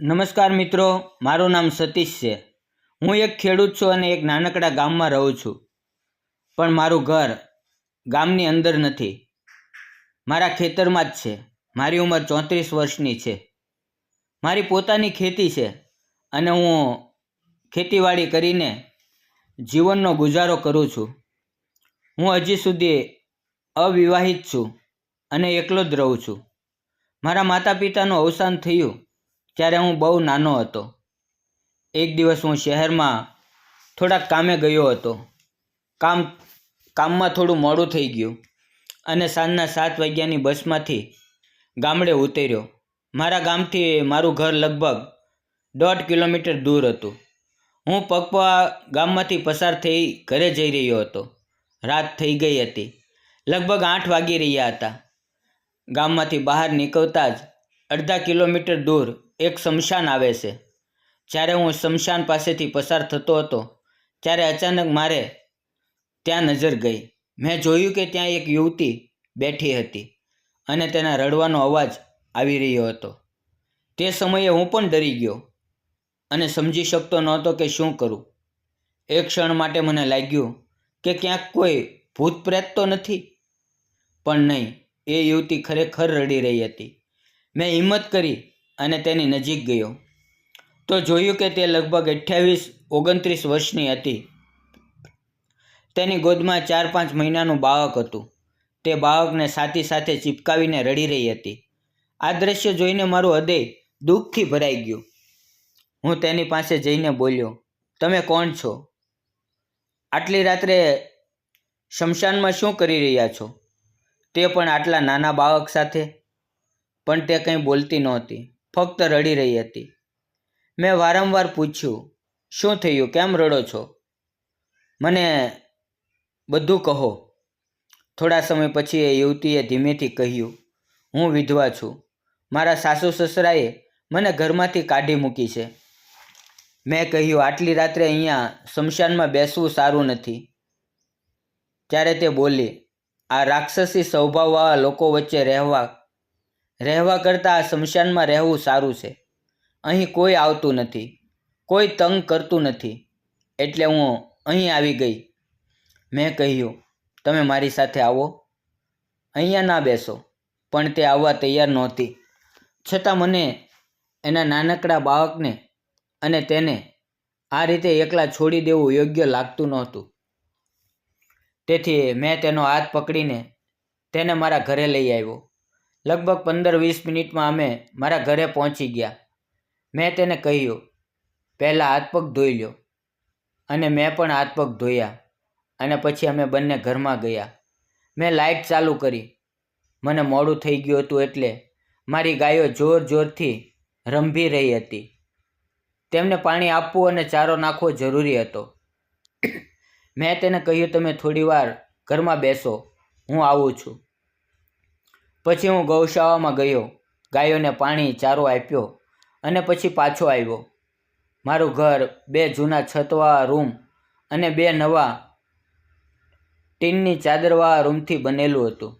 નમસ્કાર મિત્રો, મારું નામ સતીશ છે. હું એક ખેડૂત છું અને એક નાનકડા ગામમાં રહું છું. પણ મારું ઘર ગામની અંદર નથી, મારા ખેતરમાં જ છે. મારી ઉંમર 34 વર્ષની છે. મારી પોતાની ખેતી છે અને હું ખેતીવાડી કરીને જીવનનો ગુજારો કરું છું. હું હજી સુધી અવિવાહિત છું અને એકલો જ રહું છું. મારા માતા પિતાનું અવસાન થયું ત્યારે હું બહુ નાનો હતો. એક દિવસ હું શહેરમાં થોડાક કામે ગયો હતો. કામમાં થોડું મોડું થઈ ગયું અને સાંજના 7 વાગ્યાની બસમાંથી ગામડે ઉતર્યો. મારા ગામથી મારું ઘર લગભગ 1.5 કિલોમીટર દૂર હતું. હું પગપાળા ગામમાંથી પસાર થઈ ઘરે જઈ રહ્યો હતો. રાત થઈ ગઈ હતી. લગભગ 8 વાગી રહ્યા હતા. ગામમાંથી બહાર નીકળતા જ અડધા કિલોમીટર દૂર એક સ્મશાન આવે છે. જ્યારે હું સ્મશાન પાસેથી પસાર થતો હતો ત્યારે અચાનક મારે ત્યાં નજર ગઈ. મેં જોયું કે ત્યાં એક યુવતી બેઠી હતી અને તેના રડવાનો અવાજ આવી રહ્યો હતો. તે સમયે હું પણ ડરી ગયો અને સમજી શકતો નહોતો કે શું કરું. એક ક્ષણ માટે મને લાગ્યું કે ક્યાંક કોઈ ભૂત પ્રેત તો નથી. પણ નહીં, એ યુવતી ખરેખર રડી રહી હતી. મેં હિંમત કરી અને તેની નજીક ગયો તો જોયું કે તે લગભગ 28-29 વર્ષની હતી. તેની ગોદમાં 4-5 મહિનાનું બાળક હતું. તે બાળકને છાતી સાથે ચિપકાવીને રડી રહી હતી. આ દ્રશ્ય જોઈને મારું હૃદય દુઃખથી ભરાઈ ગયું. હું તેની પાસે જઈને બોલ્યો, "તમે કોણ છો? આટલી રાત્રે સ્મશાનમાં શું કરી રહ્યા છો? તે પણ આટલા નાના બાળક સાથે?" પણ તે કંઈ બોલતી નહોતી, ફક્ત રડી રહી હતી. મેં વારંવાર પૂછ્યું, "શું થયું? કેમ રડો છો? મને બધું કહો." થોડા સમય પછી એ યુવતીએ ધીમેથી કહ્યું, "હું વિધવા છું. મારા સાસુ સસરાએ મને ઘરમાંથી કાઢી મૂકી છે." મેં કહ્યું, "આટલી રાત્રે અહીંયા સ્મશાનમાં બેસવું સારું નથી." ત્યારે તે બોલી, "આ રાક્ષસી સ્વભાવવાળા લોકો વચ્ચે રહેવા કરતાં આ સ્મશાનમાં રહેવું સારું છે. અહીં કોઈ આવતું નથી, કોઈ તંગ કરતું નથી, એટલે હું અહીં આવી ગઈ." મેં કહ્યું, "તમે મારી સાથે આવો. અહીંયા ના બેસો." પણ તે આવવા તૈયાર નહોતી. છતાં મને એના નાનકડા બાળકને અને તેને આ રીતે એકલા છોડી દેવું યોગ્ય લાગતું નહોતું. તેથી મેં તેનો હાથ પકડીને તેને મારા ઘરે લઈ આવ્યો. લગભગ 15-20 મિનિટમાં અમે મારા ઘરે પહોંચી ગયા. મેં તેને કહ્યું, "પહેલાં હાથ પગ ધોઈ લો." અને મેં પણ હાથ પગ ધોયા અને પછી અમે બંને ઘરમાં ગયા. મેં લાઇટ ચાલુ કરી. મને મોડું થઈ ગયું હતું એટલે મારી ગાયો જોરથી રંભી રહી હતી. તેમને પાણી આપવું અને ચારો નાખવો જરૂરી હતો. મેં તેને કહ્યું, "તમે થોડીવાર ઘરમાં બેસો, હું આવું છું." પછી હું ગૌશાળામાં ગયો, ગાયોને પાણી ચારો આપ્યો અને પછી પાછો આવ્યો. મારું ઘર 2 જૂના છતવાળા રૂમ અને 2 નવા ટીનની ચાદરવાળા રૂમથી બનેલું હતું.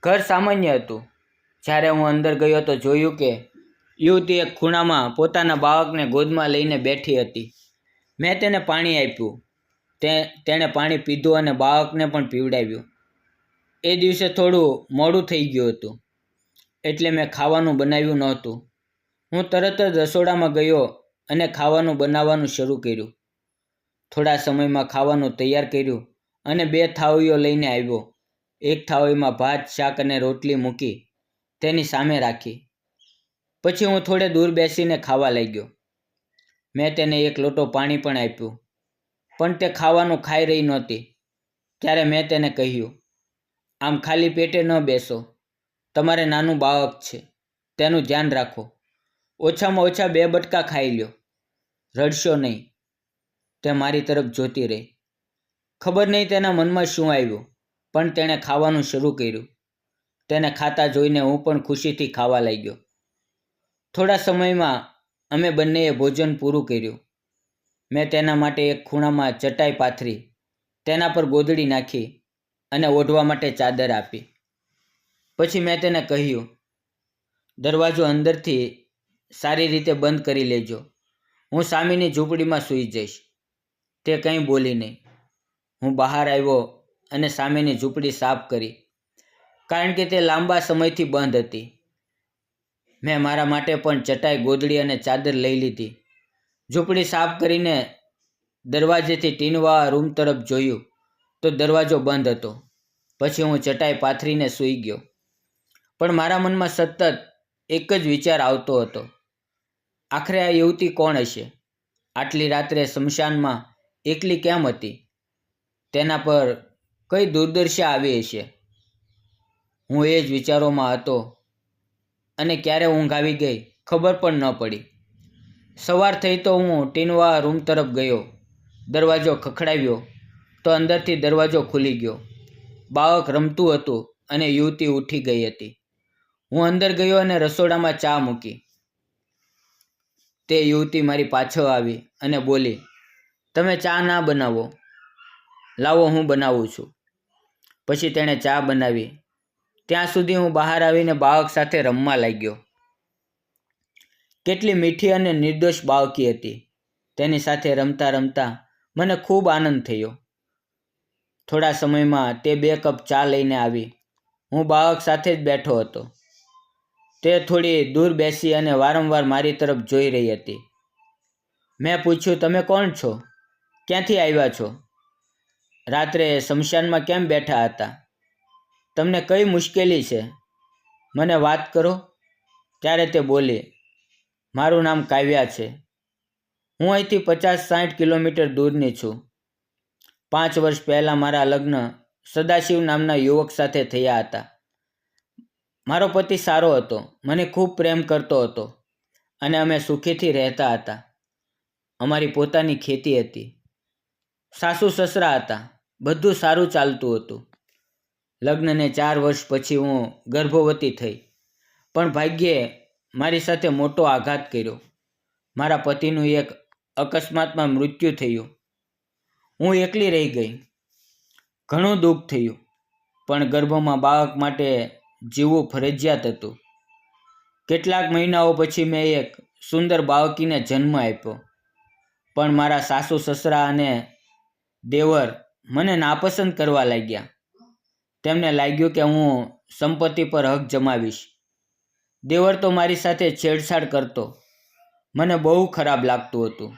ઘર સામાન્ય હતું. જ્યારે હું અંદર ગયો તો જોયું કે યુવતી એક ખૂણામાં પોતાના બાળકને ગોદમાં લઈને બેઠી હતી. મેં તેને પાણી આપ્યું. તેણે પાણી પીધું અને બાળકને પણ પીવડાવ્યું. એ દિવસે થોડું મોડું થઈ ગયું હતું એટલે મેં ખાવાનું બનાવ્યું નહોતું. હું તરત જ રસોડામાં ગયો અને ખાવાનું બનાવવાનું શરૂ કર્યું. થોડા સમયમાં ખાવાનું તૈયાર કર્યું અને 2 થાળીઓ લઈને આવ્યો. એક થાળીમાં ભાત, શાક અને રોટલી મૂકી તેની સામે રાખી. પછી હું થોડે દૂર બેસીને ખાવા લાગ્યો. મેં તેને એક લોટો પાણી પણ આપ્યું, પણ તે ખાવાનું ખાઈ રહી નહોતી. ત્યારે મેં તેને કહ્યું, "આમ ખાલી પેટે ન બેસો. તમારે નાનું બાળક છે, તેનું ધ્યાન રાખો. ઓછામાં ઓછા 2 બટકા ખાઈ લ્યો. રડશો નહીં." તે મારી તરફ જોતી રહી. ખબર નહીં તેના મનમાં શું આવ્યું, પણ તેણે ખાવાનું શરૂ કર્યું. તેને ખાતા જોઈને હું પણ ખુશીથી ખાવા લાગ્યો. થોડા સમયમાં અમે બંનેએ ભોજન પૂરું કર્યું. મેં તેના માટે એક ખૂણામાં ચટાઈ પાથરી, તેના પર ગોદડી નાખી અને ઓઢવા માટે ચાદર આપી. પછી મેં તેને કહ્યું, "દરવાજો અંદરથી સારી રીતે બંધ કરી લેજો. હું સામેની ઝૂંપડીમાં સૂઈ જઈશ. તે કંઈ બોલી નહીં. હું બહાર આવ્યો અને સામેની ઝૂંપડી સાફ કરી, કારણ કે તે લાંબા સમયથી બંધ હતી. મેં મારા માટે પણ ચટાઈ, ગોદડી અને ચાદર લઈ લીધી. ઝૂંપડી સાફ કરીને દરવાજેથી ટીનવાળા રૂમ તરફ જોયું તો દરવાજો બંધ હતો. પછી હું ચટાઈ પાથરીને સૂઈ ગયો. પણ મારા મનમાં સતત એક જ વિચાર આવતો હતો, આખરે આ યુવતી કોણ હશે? આટલી રાત્રે સ્મશાનમાં એકલી કેમ હતી? તેના પર કઈ દુર્દશા આવી હશે? હું એ જ વિચારોમાં હતો અને ક્યારે ઊંઘ આવી ગઈ ખબર પણ ન પડી. સવાર થઈ તો હું ટીનવાળા રૂમ તરફ ગયો. દરવાજો ખખડાવ્યો તો અંદરથી દરવાજો ખુલી ગયો. બાળક રમતું હતું અને યુવતી ઉઠી ગઈ હતી. હું અંદર ગયો અને રસોડામાં ચા મૂકી. તે યુવતી મારી પાછળ આવી અને બોલી, તમે ચા ના બનાવો, લાવો હું બનાવું છું. પછી તેણે ચા બનાવી. ત્યાં સુધી હું બહાર આવીને બાળક સાથે રમવા લાગ્યો. કેટલી મીઠી અને નિર્દોષ બાળકી હતી. તેની સાથે રમતા રમતા મને ખૂબ આનંદ થયો. થોડા સમયમાં તે 2 કપ ચા લઈને આવી. હું બાળક સાથે જ બેઠો હતો. તે થોડી દૂર બેસી અને વારંવાર મારી તરફ જોઈ રહી હતી. મેં પૂછ્યું, તમે કોણ છો? ક્યાંથી આવ્યા છો? રાત્રે સ્મશાનમાં કેમ બેઠા હતા? તમને કઈ મુશ્કેલી છે? મને વાત કરો. ત્યારે તે બોલી, મારું નામ કાવ્યા છે. હું અહીંથી 50-60 કિલોમીટર દૂરની છું. 5 વર્ષ પહેલાં મારા લગ્ન સદાશિવ નામના યુવક સાથે થયા હતા. મારો પતિ સારો હતો, મને ખૂબ પ્રેમ કરતો હતો અને અમે સુખીથી રહેતા હતા. અમારી પોતાની ખેતી હતી. સાસુ સસરા હતા. બધું સારું ચાલતું હતું. લગ્નને 4 વર્ષ પછી હું ગર્ભવતી થઈ. પણ ભાગ્યે મારી સાથે મોટો આઘાત કર્યો. મારા પતિનું એક અકસ્માતમાં મૃત્યુ થયું. હું એકલી રહી ગઈ. ઘણું દુઃખ થયું, પણ ગર્ભમાં બાળક માટે જીવવું ફરજિયાત હતું. કેટલાક મહિનાઓ પછી મેં એક સુંદર બાળકીને જન્મ આપ્યો. પણ મારા સાસુ સસરા અને દેવર મને નાપસંદ કરવા લાગ્યા. તેમને લાગ્યું કે હું સંપત્તિ પર હક જમાવીશ. દેવર તો મારી સાથે છેડછાડ કરતો. મને બહુ ખરાબ લાગતું હતું.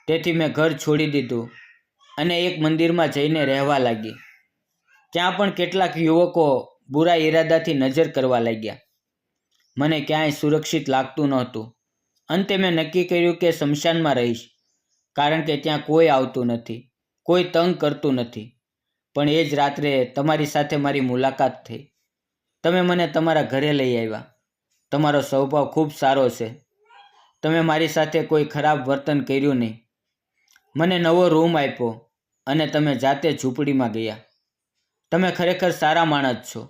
તેથી મેં ઘર છોડી દીધું અને એક મંદિરમાં જઈને રહેવા લાગી. ત્યાં પણ કેટલાક યુવકો બુરા ઈરાદાથી નજર કરવા લાગ્યા. મને ક્યાંય સુરક્ષિત લાગતું નહોતું. અંતે મેં નક્કી કર્યું કે સ્મશાનમાં રહીશ, કારણ કે ત્યાં કોઈ આવતું નથી, કોઈ તંગ કરતું નથી. પણ એ જ રાત્રે તમારી સાથે મારી મુલાકાત થઈ. તમે મને તમારા ઘરે લઈ આવ્યા. તમારો સ્વભાવ ખૂબ સારો છે. તમે મારી સાથે કોઈ ખરાબ વર્તન કર્યું નહીં. મને નવો રૂમ આપ્યો અને તમે જાતે ઝૂંપડીમાં ગયા. તમે ખરેખર સારા માણસ છો.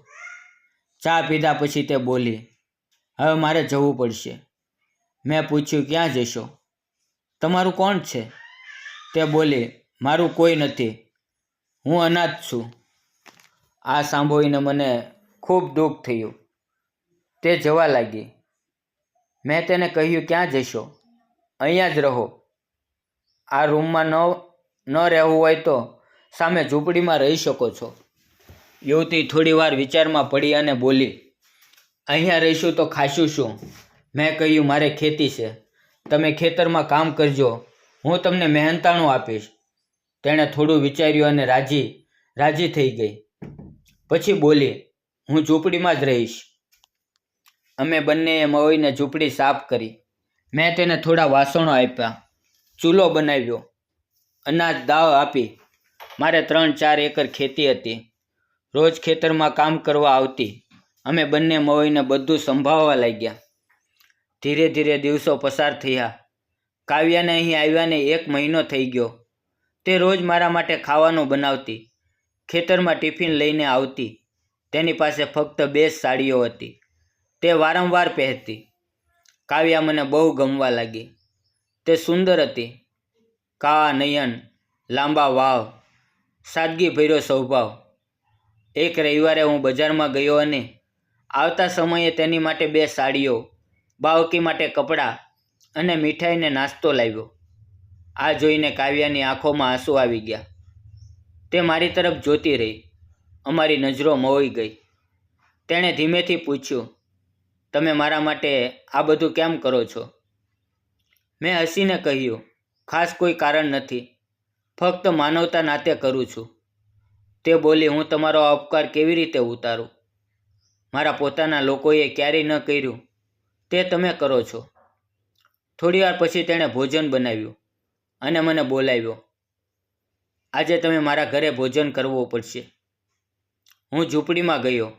ચા પીધા પછી તે બોલી, હવે મારે જવું પડશે. મેં પૂછ્યું, ક્યાં જશો? તમારું કોણ છે? તે બોલી, મારું કોઈ નથી. હું અનાથ છું. આ સાંભળીને મને ખૂબ દુઃખ થયું. તે જવા લાગી. મેં તેને કહ્યું, ક્યાં જશો? અહીંયા જ રહો. આ રૂમમાં ન રહેવું હોય તો સામે ઝૂંપડીમાં રહી શકો છો. યુવતી થોડીવાર વિચારમાં પડી અને બોલી, અહીંયા રહીશું તો ખાશું શું? મેં કહ્યું, મારે ખેતી છે. તમે ખેતરમાં કામ કરજો, હું તમને મહેનતાણું આપીશ. તેણે થોડું વિચાર્યું અને રાજી થઈ ગઈ. પછી બોલી, હું ઝૂંપડીમાં જ રહીશ. અમે બંનેએ મળીને ઝૂંપડી સાફ કરી. મેં તેને થોડા વાસણો આપ્યા, ચૂલો બનાવ્યો, અનાજ દાળ આપી. મારે 3-4 એકર ખેતી હતી. રોજ ખેતરમાં કામ કરવા આવતી. અમે બંને મળીને બધું સંભાળવા લાગ્યા. ધીરે ધીરે દિવસો પસાર થયા. કાવ્યાને અહીં આવ્યાને 1 મહિનો થઈ ગયો. તે રોજ મારા માટે ખાવાનું બનાવતી, ખેતરમાં ટિફિન લઈને આવતી. તેની પાસે ફક્ત 2 સાડીઓ હતી. તે વારંવાર પહેરતી. કાવ્યા મને બહુ ગમવા લાગી. તે સુંદર હતી. કાળા નયન, લાંબા વાળ, સાદગી ભર્યો સ્વભાવ. એક રવિવારે હું બજારમાં ગયો અને આવતા સમયે તેની માટે 2 સાડીઓ, બાળકી માટે કપડાં અને મીઠાઈને નાસ્તો લાવ્યો. આ જોઈને કાવ્યાની આંખોમાં આંસુ આવી ગયા. તે મારી તરફ જોતી રહી. અમારી નજરો મોઈ ગઈ. તેણે ધીમેથી પૂછ્યું, તમે મારા માટે આ બધું કેમ કરો છો? મેં હસીને કહ્યું, ખાસ કોઈ કારણ નથી, ફક્ત માનવતા નાતે કરું છું. તે બોલી, હું તમારો આ ઉપકાર કેવી રીતે ઉતારું? મારા પોતાના લોકોએ ક્યારેય ન કર્યું તે તમે કરો છો. થોડીવાર પછી તેણે ભોજન બનાવ્યું અને મને બોલાવ્યો. આજે તમે મારા ઘરે ભોજન કરવું પડશે. હું ઝૂંપડીમાં ગયો.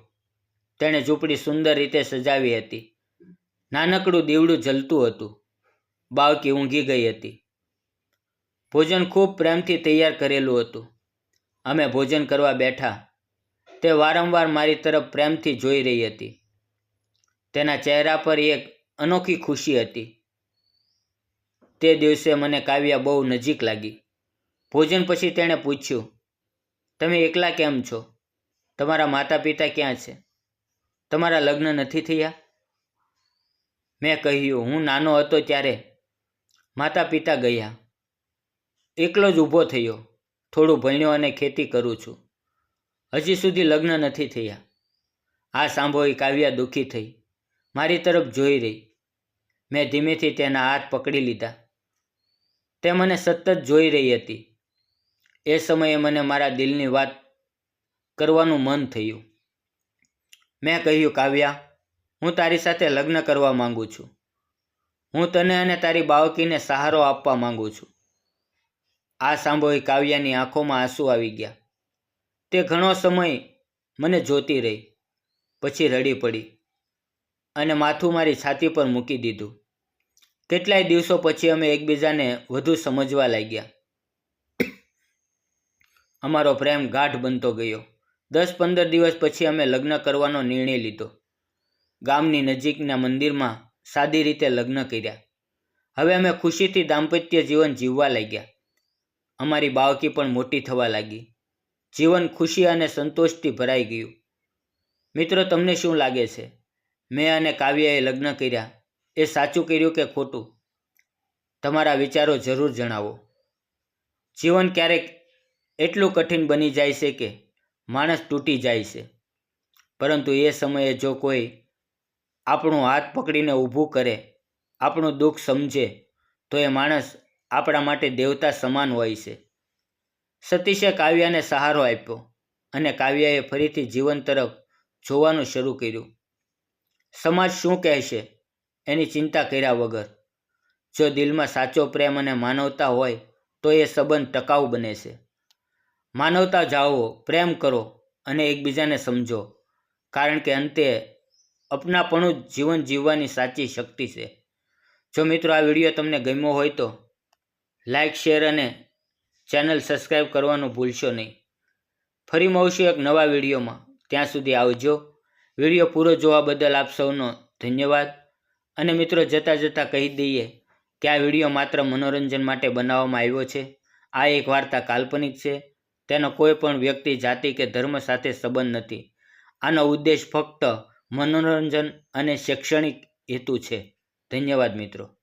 તેણે ઝૂંપડી સુંદર રીતે સજાવી હતી. નાનકડું દીવડું જલતું હતું. બાળકી ઊંઘી ગઈ હતી. ભોજન ખૂબ પ્રેમથી તૈયાર કરેલું હતું. અમે ભોજન કરવા બેઠા. તે વારંવાર મારી તરફ પ્રેમથી જોઈ રહી હતી. તેના ચહેરા પર એક અનોખી ખુશી હતી. તે દિવસે મને કાવ્યા બહુ નજીક લાગી. ભોજન પછી તેણે પૂછ્યું, તમે એકલા કેમ છો? તમારા માતા પિતા ક્યાં છે? તમારા લગ્ન નથી થયા? મેં કહ્યું, હું નાનો હતો ત્યારે માતા પિતા ગયા. એકલો જ ઊભો થયો. થોડું ભણ્યો અને ખેતી કરું છું. હજી સુધી લગ્ન નથી થયા. આ સાંભળી કાવ્યા દુઃખી થઈ. મારી તરફ જોઈ રહી. મેં ધીમેથી તેના હાથ પકડી લીધા. તે મને સતત જોઈ રહી હતી. એ સમયે મને મારા દિલની વાત કરવાનું મન થયું. મેં કહ્યું, કાવ્યા, હું તારી સાથે લગ્ન કરવા માંગુ છું. હું તને અને તારી બાળકીને સહારો આપવા માંગુ છું. આ સાંભળી કાવ્યાની આંખોમાં આંસુ આવી ગયા. તે ઘણો સમય મને જોતી રહી. પછી રડી પડી અને માથું મારી છાતી પર મૂકી દીધું. કેટલાય દિવસો પછી અમે એકબીજાને વધુ સમજવા લાગ્યા. અમારો પ્રેમ ગાઢ બનતો ગયો. 10-15 દિવસ પછી અમે લગ્ન કરવાનો નિર્ણય લીધો. ગામની નજીકના મંદિરમાં સાદી રીતે લગ્ન કર્યા. હવે અમે ખુશીથી દાંપત્ય જીવન જીવવા લાગ્યા. અમારી બાળકી પણ મોટી થવા લાગી. જીવન ખુશી અને સંતોષથી ભરાઈ ગયું. મિત્રો, તમને શું લાગે છે? મેં અને કાવ્યાએ લગ્ન કર્યા એ સાચું કર્યું કે ખોટું? તમારા વિચારો જરૂર જણાવો. જીવન ક્યારેક એટલું કઠિન બની જાય છે કે માણસ તૂટી જાય છે. પરંતુ એ સમયે જો કોઈ આપણું હાથ પકડીને ઊભું કરે, આપણું દુઃખ સમજે, તો એ માણસ આપણા માટે દેવતા સમાન હોય છે. સતીશે કાવ્યાને સહારો આપ્યો અને કાવ્યાએ ફરીથી જીવન તરફ જોવાનું શરૂ કર્યું. સમાજ શું કહેશે એની ચિંતા કર્યા વગર. જો દિલમાં સાચો પ્રેમ અને માનવતા હોય તો એ સંબંધ ટકાઉ બને છે. માનવતા જાળવો, પ્રેમ કરો અને એકબીજાને સમજો, કારણ કે અંતે અપનાપણું જ જીવન જીવવાની સાચી શક્તિ છે. જો મિત્રો આ વિડીયો તમને ગમ્યો હોય તો લાઇક, શેર અને ચેનલ સબસ્ક્રાઈબ કરવાનું ભૂલશો નહીં. ફરી મળશું એક નવા વિડીયોમાં. ત્યાં સુધી આવજો. વિડીયો પૂરો જોવા બદલ આપ સૌનો ધન્યવાદ. અને મિત્રો, જતાં જતાં કહી દઈએ કે આ વિડીયો માત્ર મનોરંજન માટે બનાવવામાં આવ્યો છે. આ એક વાર્તા કાલ્પનિક છે. તેનો કોઈ પણ વ્યક્તિ, જાતિ કે ધર્મ સાથે સંબંધ નથી. આનો ઉદ્દેશ ફક્ત મનોરંજન અને શૈક્ષણિક હેતુ છે. ધન્યવાદ મિત્રો.